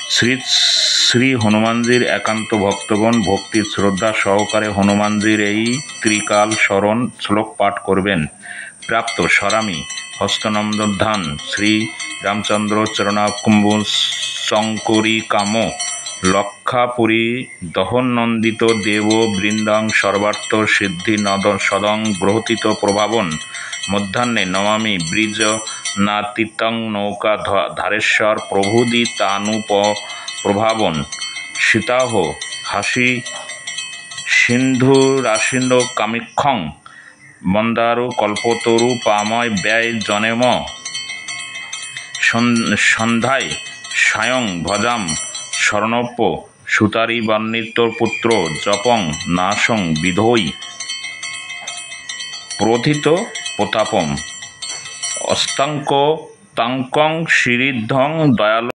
শ্রী শ্রী হনুমানজির একান্ত ভক্তগণ ভক্তির শ্রদ্ধা সহকারে হনুমানজির এই ত্রিকাল স্মরণ শ্লোক পাঠ করবেন। প্রাপ্ত স্বরামি হস্তনন্দধান শ্রী রামচন্দ্র চরণাকুম্ভ শঙ্করী-কাম লক্ষাপুরী দহনন্দিত দেব বৃন্দাং সর্বার্থ সিদ্ধি নদ সদং গ্রহতিত প্রভাবন মধ্যাহ্নে নমামি ব্রিজ নাতীতং নৌকা ধারেশ্বর প্রভুদিতানুপ প্রভাবন সীতাহ হাসি সিন্ধুরাশিন্দ কামিক্ষং মন্দারু কল্পতরু পাময় ব্যয় জনেম সন্ধ্যায় সায়ং ভজাম স্বর্ণপ্য সুতারি বর্ণিত পুত্র জপং নাশং বিধৈ প্রথিত প্রতাপম অস্তাঙ্ক তাঙ্কং শ্রীদ্ধং দয়াল